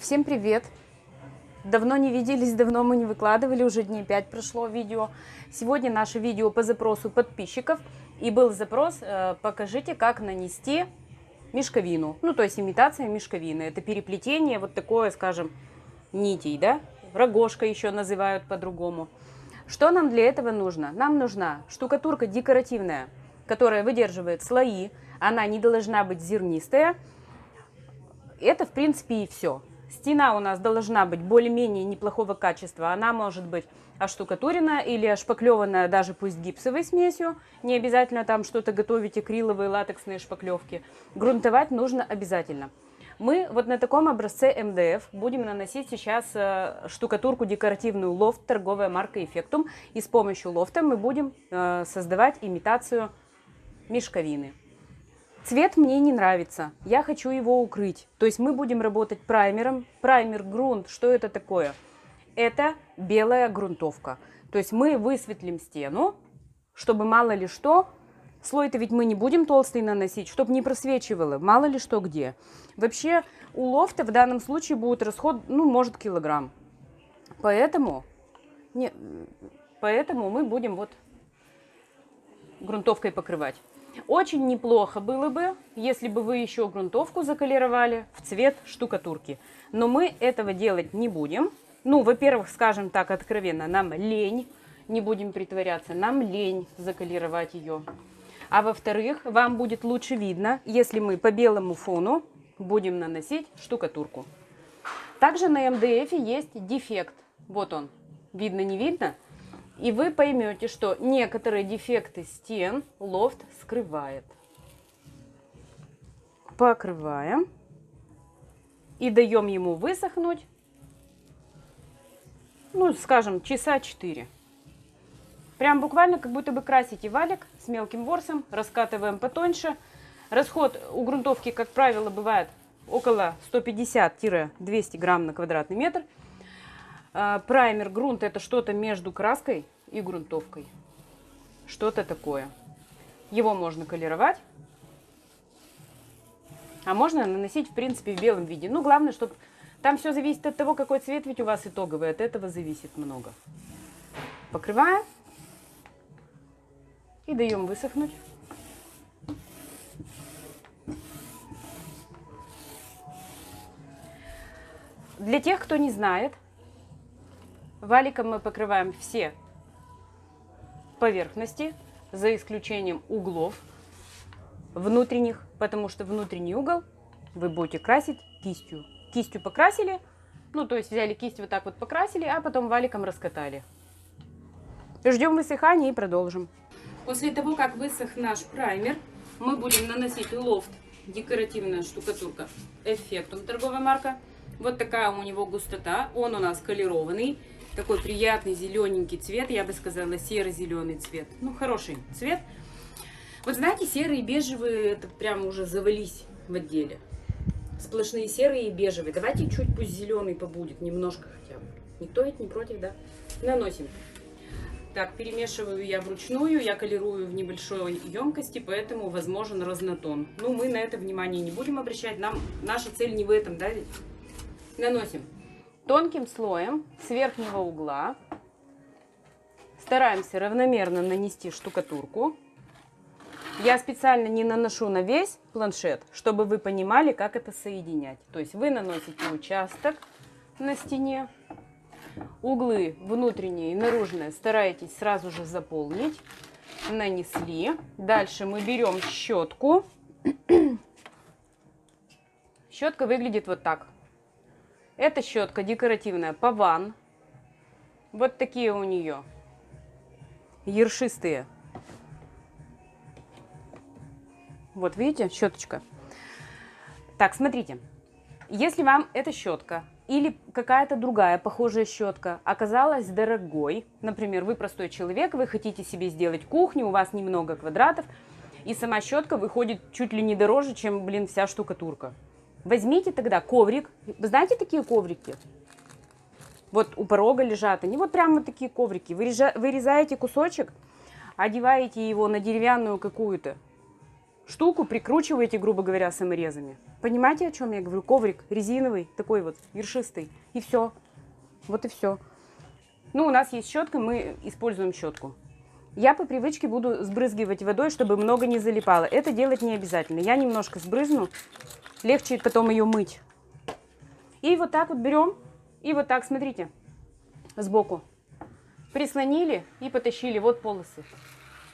Всем привет! Давно не виделись, давно мы не выкладывали, уже дней 5 прошло видео. Сегодня наше видео по запросу подписчиков. И был запрос, покажите, как нанести мешковину. Ну, то есть имитация мешковины. Это переплетение, вот такое, скажем, нитей, да? Рогожка еще называют по-другому. Что нам для этого нужно? Нам нужна штукатурка декоративная, которая выдерживает слои. Она не должна быть зернистая. Это, в принципе, и все. Стена у нас должна быть более-менее неплохого качества. Она может быть оштукатурена или ошпаклевана, даже пусть гипсовой смесью. Не обязательно там что-то готовить, акриловые, латексные шпаклевки. Грунтовать нужно обязательно. Мы вот на таком образце МДФ будем наносить сейчас штукатурку декоративную лофт, торговая марка Effectum. И с помощью лофта мы будем создавать имитацию мешковины. Цвет мне не нравится, я хочу его укрыть. То есть мы будем работать праймером. Праймер грунт, что это такое? Это белая грунтовка. То есть мы высветлим стену, чтобы мало ли что. Слой-то ведь мы не будем толстый наносить, чтобы не просвечивало, мало ли что где. Вообще у лофта в данном случае будет расход, ну, может, килограмм. Поэтому мы будем вот грунтовкой покрывать. Очень неплохо было бы, если бы вы еще грунтовку заколеровали в цвет штукатурки. Но мы этого делать не будем. Ну, во-первых, скажем так откровенно, нам лень, не будем притворяться, нам лень заколеровать ее. А во-вторых, вам будет лучше видно, если мы по белому фону будем наносить штукатурку. Также на МДФ есть дефект. Вот он, видно, не видно? И вы поймете, что некоторые дефекты стен лофт скрывает. Покрываем и даем ему высохнуть, ну, скажем, часа 4. Прям буквально как будто бы красите валик с мелким ворсом, раскатываем потоньше. Расход у грунтовки, как правило, бывает около 150-200 грамм на квадратный метр. Праймер, грунт — это что-то между краской и грунтовкой. Что-то такое. Его можно колеровать, а можно наносить, в принципе, в белом виде. Ну, главное, чтобы... Там все зависит от того, какой цвет ведь у вас итоговый. От этого зависит много. Покрываем и даем высохнуть. Для тех, кто не знает, валиком мы покрываем все поверхности, за исключением углов внутренних, потому что внутренний угол вы будете красить кистью. Кистью покрасили, ну, то есть взяли кисть, вот так вот покрасили, а потом валиком раскатали. Ждем высыхания и продолжим. После того, как высох наш праймер, мы будем наносить лофт, декоративная штукатурка Effectum, торговая марка. Вот такая у него густота, он у нас колерованный. Такой приятный зелененький цвет, я бы сказала, серо-зеленый цвет. Ну, хороший цвет. Вот знаете, серые и бежевые, это прям уже завались в отделе. Сплошные серые и бежевые. Давайте чуть пусть зеленый побудет, немножко хотя бы. Никто ведь не против, да? Наносим. Так, перемешиваю я вручную, я колерую в небольшой емкости, поэтому возможен разнотон. Ну, мы на это внимание не будем обращать, наша цель не в этом, да, ведь? Наносим тонким слоем с верхнего угла. Стараемся равномерно нанести штукатурку. Я специально не наношу на весь планшет, чтобы вы понимали, как это соединять. То есть вы наносите участок на стене, углы внутренние и наружные стараетесь сразу же заполнить. Нанесли. Дальше мы берем щетку. Щетка выглядит вот так. Это щетка декоративная Паван. Вот такие у нее ершистые. Вот видите, щеточка. Так, смотрите. Если вам эта щетка или какая-то другая похожая щетка оказалась дорогой, например, вы простой человек, вы хотите себе сделать кухню, у вас немного квадратов, и сама щетка выходит чуть ли не дороже, чем, блин, вся штукатурка. Возьмите тогда коврик. Вы знаете такие коврики? Вот у порога лежат они. Вот прям вот такие коврики. Вырезаете кусочек, одеваете его на деревянную какую-то штуку прикручиваете, грубо говоря, саморезами. Понимаете, о чем я говорю? Коврик резиновый, такой вот, ершистый. И все. Вот и все. Ну, у нас есть щетка, мы используем щетку. Я по привычке буду сбрызгивать водой, чтобы много не залипало. Это делать не обязательно. Я немножко сбрызну, легче потом ее мыть. И вот так вот берем, и вот так, смотрите, сбоку. Прислонили и потащили. Вот полосы.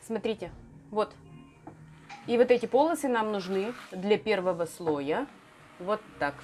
Смотрите, вот. И вот эти полосы нам нужны для первого слоя. Вот так.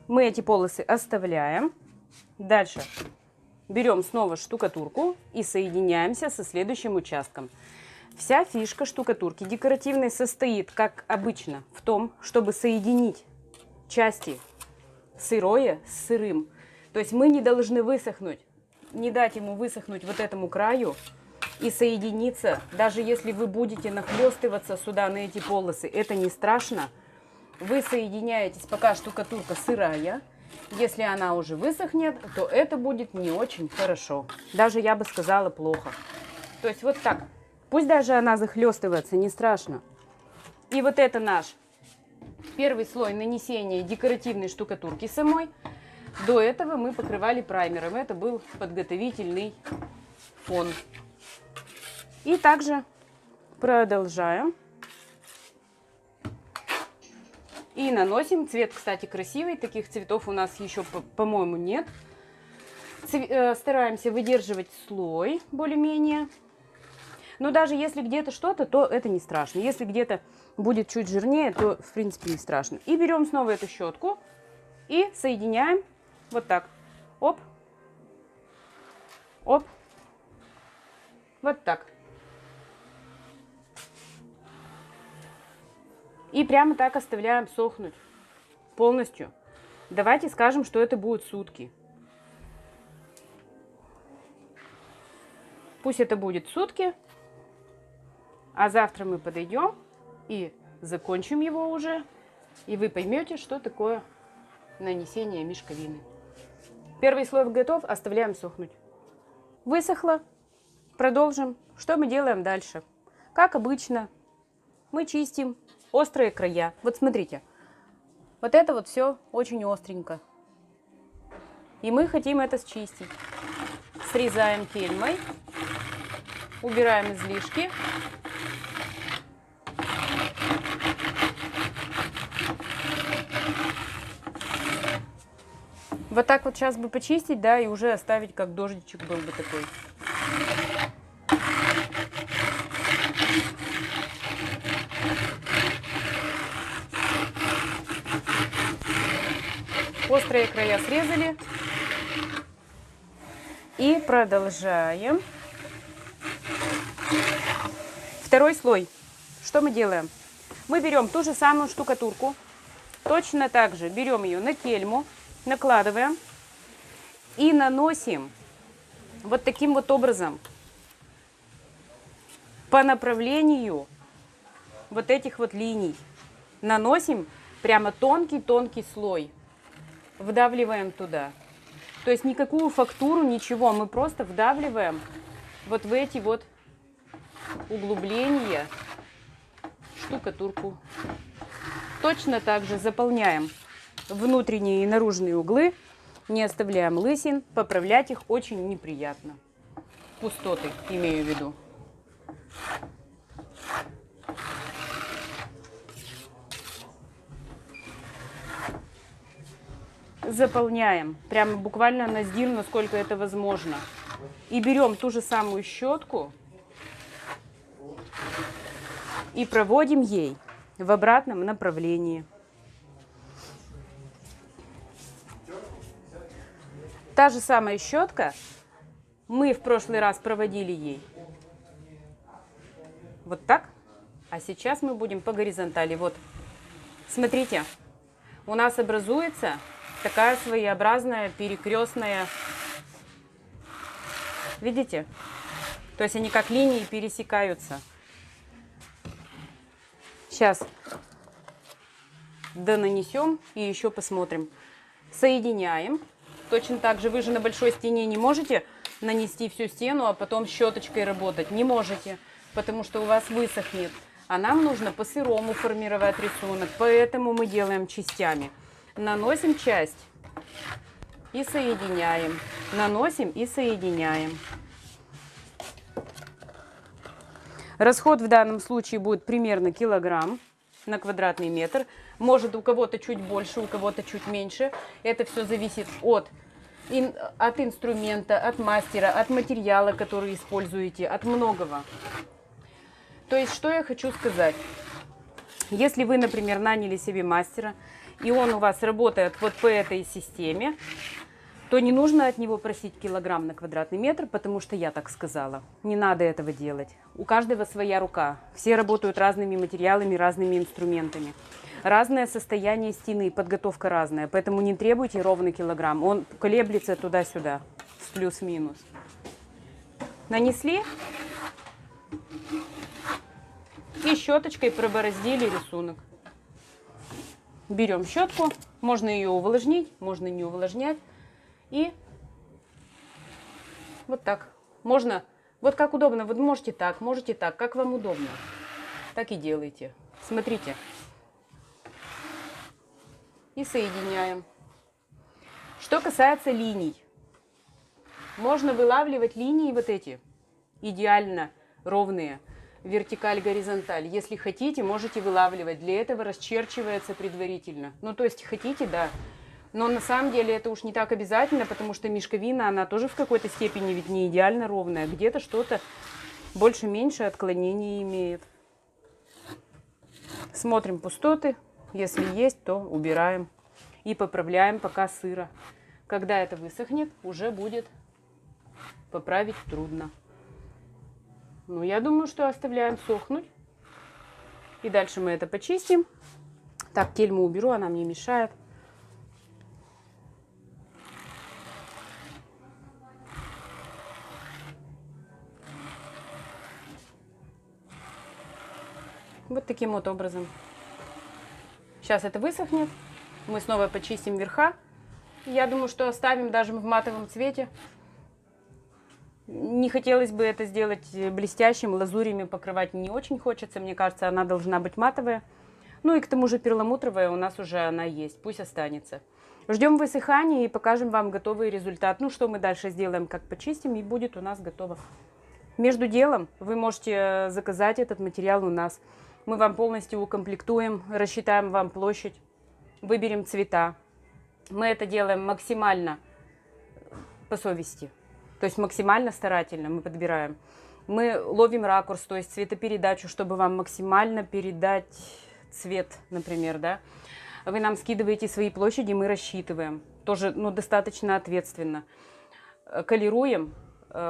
Мы эти полосы оставляем. Дальше берем снова штукатурку и соединяемся со следующим участком. Вся фишка штукатурки декоративной состоит, как обычно, в том, чтобы соединить части сырое с сырым. То есть мы не должны высохнуть, не дать ему высохнуть вот этому краю и соединиться. Даже если вы будете нахлестываться сюда на эти полосы, это не страшно. Вы соединяетесь, пока штукатурка сырая. Если она уже высохнет, то это будет не очень хорошо. Даже я бы сказала плохо. То есть вот так. Пусть даже она захлестывается, не страшно. И вот это наш первый слой нанесения декоративной штукатурки самой. До этого мы покрывали праймером. Это был подготовительный фон. И также продолжаем. И наносим. Цвет, кстати, красивый. Таких цветов у нас еще, по-моему, нет. Стараемся выдерживать слой более-менее. Но даже если где-то что-то, то это не страшно. Если где-то будет чуть жирнее, то, в принципе, не страшно. И берем снова эту щетку и соединяем вот так. Оп. Оп. Вот так. И прямо так оставляем сохнуть полностью. Давайте скажем, что это будет сутки. Пусть это будет сутки. А завтра мы подойдем и закончим его уже. И вы поймете, что такое нанесение мешковины. Первый слой готов, оставляем сохнуть. Высохло. Продолжим. Что мы делаем дальше? Как обычно, мы чистим острые края. Вот смотрите. Вот это вот все очень остренько. И мы хотим это счистить. Срезаем кельмой. Убираем излишки. Вот так вот сейчас бы почистить, да, и уже оставить, как дождичек был бы такой. Острые края срезали. И продолжаем. Второй слой. Что мы делаем? Мы берем ту же самую штукатурку. Точно так же берем ее на кельму. Накладываем и наносим вот таким вот образом по направлению вот этих вот линий. Наносим прямо тонкий-тонкий слой. Вдавливаем туда. То есть никакую фактуру, ничего. Мы просто вдавливаем вот в эти вот углубления штукатурку. Точно так же заполняем внутренние и наружные углы, не оставляем лысин, поправлять их очень неприятно. Пустоты имею в виду. Заполняем, прямо буквально на сдир, насколько это возможно. И берем ту же самую щетку и проводим ей в обратном направлении. Та же самая щетка, мы в прошлый раз проводили ей вот так, а сейчас мы будем по горизонтали. Вот, смотрите, у нас образуется такая своеобразная перекрестная, видите? То есть они как линии пересекаются. Сейчас донанесем и еще посмотрим. Соединяем. Точно так же вы же на большой стене не можете нанести всю стену, а потом щеточкой работать. Не можете, потому что у вас высохнет. А нам нужно по-сырому формировать рисунок, поэтому мы делаем частями. Наносим часть и соединяем. Наносим и соединяем. Расход в данном случае будет примерно килограмм на квадратный метр. Может, у кого-то чуть больше, у кого-то чуть меньше. Это все зависит от инструмента, от мастера, от материала, который используете, от многого. То есть, что я хочу сказать. Если вы, например, наняли себе мастера, и он у вас работает вот по этой системе, то не нужно от него просить килограмм на квадратный метр, потому что я так сказала. Не надо этого делать. У каждого своя рука. Все работают разными материалами, разными инструментами. Разное состояние стены, подготовка разная. Поэтому не требуйте ровный килограмм. Он колеблется туда-сюда, с плюс-минус. Нанесли. И щеточкой пробороздили рисунок. Берем щетку. Можно ее увлажнить, можно не увлажнять. И вот так. Можно, вот как удобно. Вы можете так, как вам удобно. Так и делайте. Смотрите. И соединяем. Что касается линий. Можно вылавливать линии вот эти. Идеально ровные. Вертикаль-горизонталь. Если хотите, можете вылавливать. Для этого расчерчивается предварительно. Ну, то есть, хотите, да. Но на самом деле это уж не так обязательно, потому что мешковина, она тоже в какой-то степени ведь не идеально ровная. Где-то что-то больше-меньше отклонений имеет. Смотрим пустоты. Если есть, то убираем. И поправляем, пока сыро. Когда это высохнет, уже будет поправить трудно. Ну, я думаю, что оставляем сохнуть. И дальше мы это почистим. Так, кельму уберу, она мне мешает. Вот таким вот образом. Сейчас это высохнет. Мы снова почистим верха. Я думаю, что оставим даже в матовом цвете. Не хотелось бы это сделать блестящим, лазурями покрывать не очень хочется. Мне кажется, она должна быть матовая. Ну и к тому же перламутровая у нас уже она есть. Пусть останется. Ждем высыхания и покажем вам готовый результат. Ну что мы дальше сделаем, как почистим, и будет у нас готово. Между делом вы можете заказать этот материал у нас. Мы вам полностью укомплектуем, рассчитаем вам площадь, выберем цвета. Мы это делаем максимально по совести, то есть максимально старательно мы подбираем. Мы ловим ракурс, то есть цветопередачу, чтобы вам максимально передать цвет, например, да. Вы нам скидываете свои площади, мы рассчитываем. Тоже, ну, достаточно ответственно. Колируем,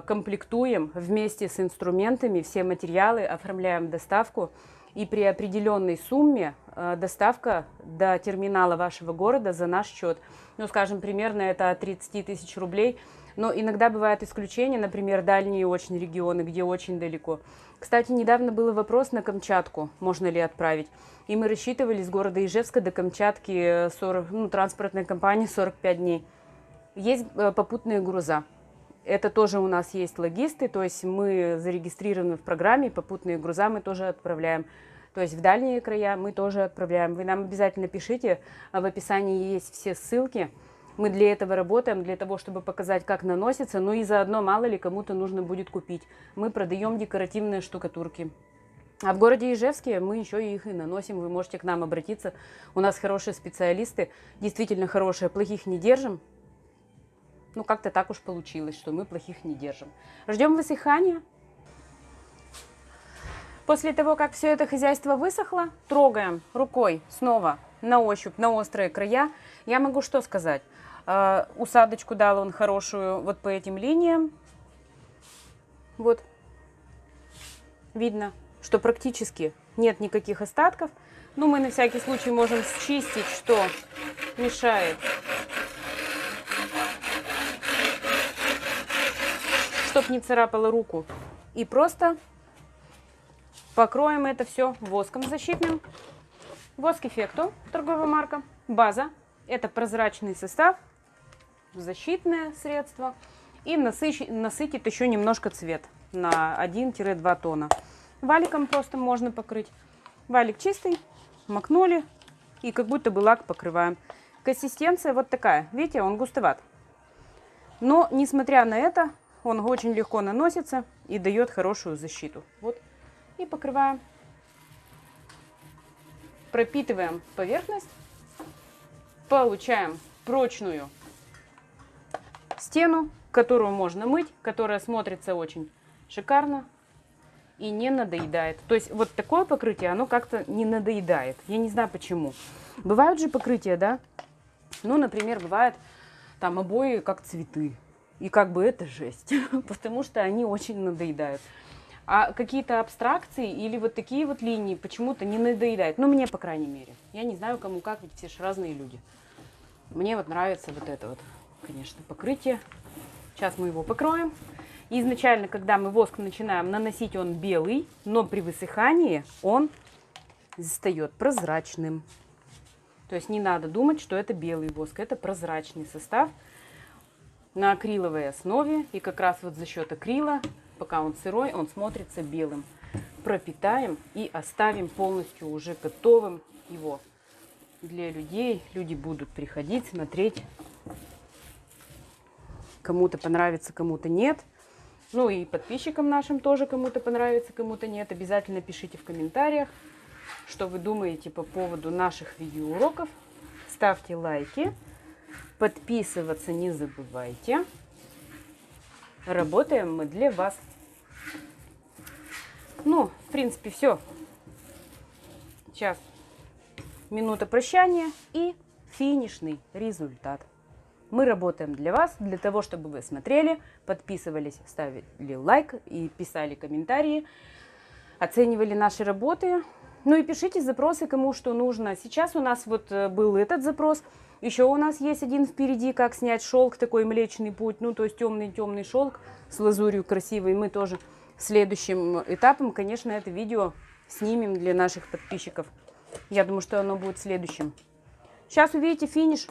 комплектуем вместе с инструментами все материалы, оформляем доставку. И при определенной сумме доставка до терминала вашего города за наш счет. Ну, скажем, примерно это от 30 тысяч рублей. Но иногда бывают исключения, например, дальние очень регионы, где очень далеко. Кстати, недавно был вопрос на Камчатку, можно ли отправить. И мы рассчитывали с города Ижевска до Камчатки транспортной компании 45 дней. Есть попутные груза. Это тоже у нас есть логисты, то есть мы зарегистрированы в программе, попутные груза мы тоже отправляем. То есть в дальние края мы тоже отправляем. Вы нам обязательно пишите, в описании есть все ссылки. Мы для этого работаем, для того, чтобы показать, как наносится, ну и заодно, мало ли, кому-то нужно будет купить. Мы продаем декоративные штукатурки. А в городе Ижевске мы еще их и наносим, вы можете к нам обратиться. У нас хорошие специалисты, действительно хорошие, плохих не держим. Ну, как-то так уж получилось, что мы плохих не держим. Ждем высыхания. После того, как все это хозяйство высохло, трогаем рукой снова на ощупь, на острые края. Я могу что сказать? Усадочку дал он хорошую вот по этим линиям. Вот. Видно, что практически нет никаких остатков. Но мы на всякий случай можем счистить, что мешает. Чтоб не царапало руку. И просто покроем это все воском защитным. Воск Effecto, торговая марка. База. Это прозрачный состав. Защитное средство. И насытит еще немножко цвет на 1-2 тона. Валиком просто можно покрыть. Валик чистый, макнули и как будто бы лак покрываем. Консистенция вот такая. Видите, он густоват. Но, несмотря на это, он очень легко наносится и дает хорошую защиту. Вот. И покрываем. Пропитываем поверхность. Получаем прочную стену, которую можно мыть, которая смотрится очень шикарно и не надоедает. То есть вот такое покрытие, оно как-то не надоедает. Я не знаю почему. Бывают же покрытия, да? Ну, например, бывает там обои как цветы. И как бы это жесть, потому что они очень надоедают. А какие-то абстракции или вот такие вот линии почему-то не надоедают. Ну, мне, по крайней мере. Я не знаю, кому как, ведь все же разные люди. Мне вот нравится вот это вот, конечно, покрытие. Сейчас мы его покроем. И изначально, когда мы воск начинаем наносить, он белый, но при высыхании он стает прозрачным. То есть не надо думать, что это белый воск, это прозрачный состав на акриловой основе. И как раз вот за счет акрила, пока он сырой, он смотрится белым. Пропитаем и оставим полностью уже готовым его для людей. Люди будут приходить, смотреть. Кому-то понравится, кому-то нет. Ну и подписчикам нашим тоже кому-то понравится, кому-то нет. Обязательно пишите в комментариях, что вы думаете по поводу наших видеоуроков. Ставьте лайки. Подписываться не забывайте. Работаем мы для вас. Ну, в принципе, все. Сейчас минута прощания и финишный результат. Мы работаем для вас, для того, чтобы вы смотрели, подписывались, ставили лайк и писали комментарии, оценивали наши работы. Ну и пишите запросы, кому что нужно. Сейчас у нас вот был этот запрос. Еще у нас есть один впереди, как снять шелк, такой Млечный Путь. Ну, то есть темный шелк с лазурью красивый. Мы тоже следующим этапом, конечно, это видео снимем для наших подписчиков. Я думаю, что оно будет следующим. Сейчас увидите финиш.